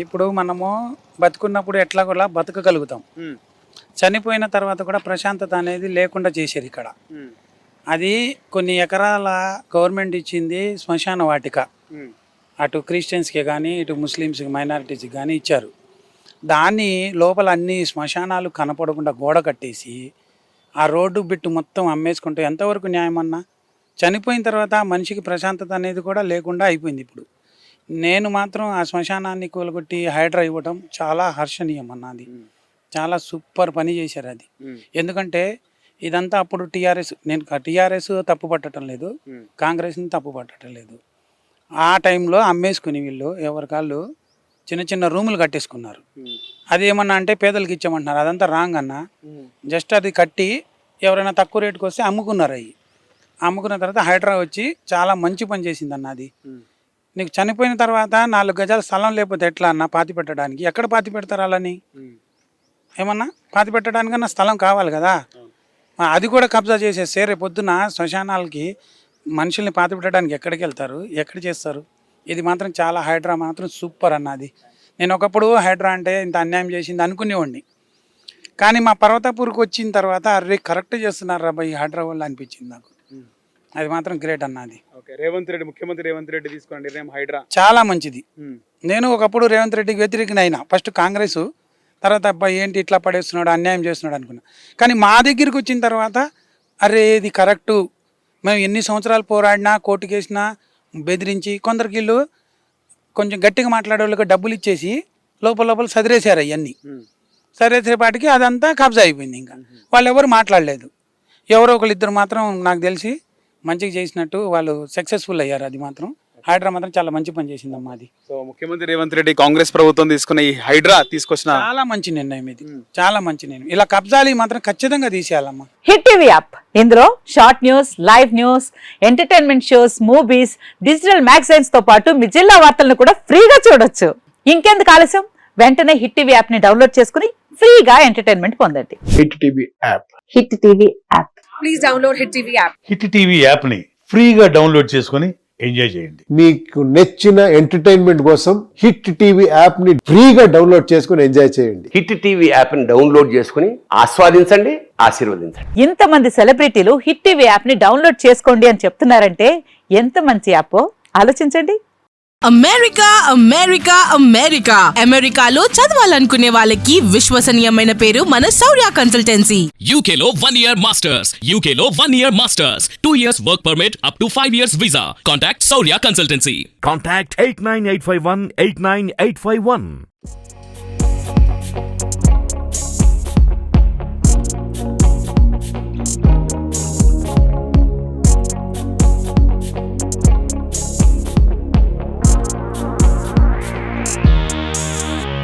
ఇప్పుడు మనము బతుకున్నప్పుడు ఎట్లా కూడా బతకగలుగుతాం, చనిపోయిన తర్వాత కూడా ప్రశాంతత అనేది లేకుండా చేశారు ఇక్కడ. అది కొన్ని ఎకరాల గవర్నమెంట్ ఇచ్చింది శ్మశాన వాటిక, అటు క్రిస్టియన్స్కి కానీ ఇటు ముస్లిమ్స్కి మైనారిటీస్కి కానీ ఇచ్చారు. దాన్ని లోపల అన్ని శ్మశానాలు కనపడకుండా గోడ కట్టేసి ఆ రోడ్డు బిట్టు మొత్తం అమ్మేసుకుంటే ఎంతవరకు న్యాయం అన్నా? చనిపోయిన తర్వాత మనిషికి ప్రశాంతత అనేది కూడా లేకుండా అయిపోయింది. ఇప్పుడు నేను మాత్రం ఆ శ్మశానాన్ని కూలగొట్టి హైడ్రా ఇవ్వటం చాలా హర్షణీయం అన్నది. చాలా సూపర్ పని చేశారు అది. ఎందుకంటే ఇదంతా అప్పుడు టీఆర్ఎస్, నేను టీఆర్ఎస్ తప్పు పట్టడం లేదు, కాంగ్రెస్ని తప్పు పట్టడం లేదు. ఆ టైంలో అమ్మేసుకుని వీళ్ళు ఎవరికాళ్ళు చిన్న చిన్న రూములు కట్టేసుకున్నారు. అది ఏమన్నా అంటే పేదలకు ఇచ్చామంటున్నారు. అదంతా రాంగ్ అన్న. జస్ట్ అది కట్టి ఎవరైనా తక్కువ రేటుకి వస్తే అమ్ముకున్నారు. అవి అమ్ముకున్న తర్వాత హైడ్రా వచ్చి చాలా మంచి పని చేసింది అన్న. అది నీకు చనిపోయిన తర్వాత 4 గజాల స్థలం లేకపోతే ఎట్లా అన్న పాతి పెట్టడానికి? ఎక్కడ పాతి పెడతారు వాళ్ళని? ఏమన్నా పాతి పెట్టడానికన్నా స్థలం కావాలి కదా. అది కూడా కబ్జా చేసేస్తే రేపు పొద్దున శ్మశానాలకి మనుషుల్ని పాతి పెట్టడానికి ఎక్కడికి వెళ్తారు, ఎక్కడ చేస్తారు? ఇది మాత్రం చాలా హైడ్రా మాత్రం సూపర్ అన్నది. నేను ఒకప్పుడు హైడ్రా అంటే ఇంత అన్యాయం చేసింది అనుకునేవాడిని, కానీ మా పర్వతాపూర్కి వచ్చిన తర్వాత అరే కరెక్ట్ చేస్తున్నారు రా ఈ హైడ్రా వాళ్ళు అనిపించింది నాకు. అది మాత్రం గ్రేట్ అన్నది. రేవంత్ రెడ్డి, ముఖ్యమంత్రి రేవంత్ రెడ్డి తీసుకున్న నిర్ణయం హైడ్రా చాలా మంచిది. నేను ఒకప్పుడు రేవంత్ రెడ్డికి వ్యతిరేకనైనా, ఫస్ట్ కాంగ్రెస్, తర్వాత అబ్బాయి ఏంటి ఇట్లా పడేస్తున్నాడు, అన్యాయం చేస్తున్నాడు అనుకున్నా. కానీ మా దగ్గరికి వచ్చిన తర్వాత అరే ఇది కరెక్టు, మేము ఎన్ని సంవత్సరాలు పోరాడినా, కోర్టుకు వేసినా, బెదిరించి కొందరికి వీళ్ళు కొంచెం గట్టిగా మాట్లాడే వాళ్ళకి డబ్బులు ఇచ్చేసి లోపల సదిరేశారు. అవన్నీ సదిరేసేపాటికి అదంతా కబ్జా అయిపోయింది. ఇంకా వాళ్ళు ఎవరు మాట్లాడలేదు. ఎవరో ఒకళ్ళిద్దరు మాత్రం నాకు తెలిసి మంచిగా చేసినట్టు వాళ్ళు సక్సెస్ఫుల్ అయ్యారు. అది మాత్రం హైడ్రా మాత్రం చాలా మంచి పని చేసిందమ్మా అది. సో ముఖ్యమంత్రి రేవంత్ రెడ్డి కాంగ్రెస్ ప్రభుత్వం తీసుకున్న ఈ హైడ్రా తీసుకొచ్చిన చాలా మంచి నిర్ణయం ఇది, చాలా మంచి నిర్ణయం. ఇలా కబ్జాలు మాత్రం ఖచ్చితంగా తీసేయాలమ్మా. హిట్ టీవీ యాప్, ఇందులో short news, live news, entertainment shows, movies, digital magazines తో పాటు మీ జిల్లా వార్తలను కూడా ఫ్రీగా చూడొచ్చు. ఇంకెందుకు ఆలస్యం, వెంటనే హిట్ టీవీ యాప్ ని డౌన్లోడ్ చేసుకుని ఫ్రీగా ఎంటర్టైన్మెంట్ పొందండి. Hit TV app, hit TV app, please download hit TV app. Hit TV app ని ఫ్రీగా డౌన్లోడ్ చేసుకుని ఎంజాయ్ చేయండి. మీకు నచ్చిన ఎంటర్టైన్మెంట్ కోసం హిట్ టీవీ యాప్ ని ఫ్రీగా డౌన్లోడ్ చేసుకుని ఎంజాయ్ చేయండి. హిట్ టీవీ యాప్ ని డౌన్లోడ్ చేసుకుని ఆస్వాదించండి, ఆశీర్వదించండి. ఇంతమంది సెలబ్రిటీలు హిట్ టీవీ యాప్ ని డౌన్లోడ్ చేసుకోండి అని చెప్తున్నారంటే ఎంత మంచి యాప్ ఆలోచించండి. అమెరికా అమెరికా అమెరికా అమెరికాలో చదవాలనుకునే వాళ్ళకి విశ్వసనీయమైన పేరు మన శౌర్య కన్సల్టెన్సీ. UK లో 1 year masters, UK లో 1 year masters, 2 years work permit up to 5 years visa. Contact Saurya Consultancy. Contact 89851 89851.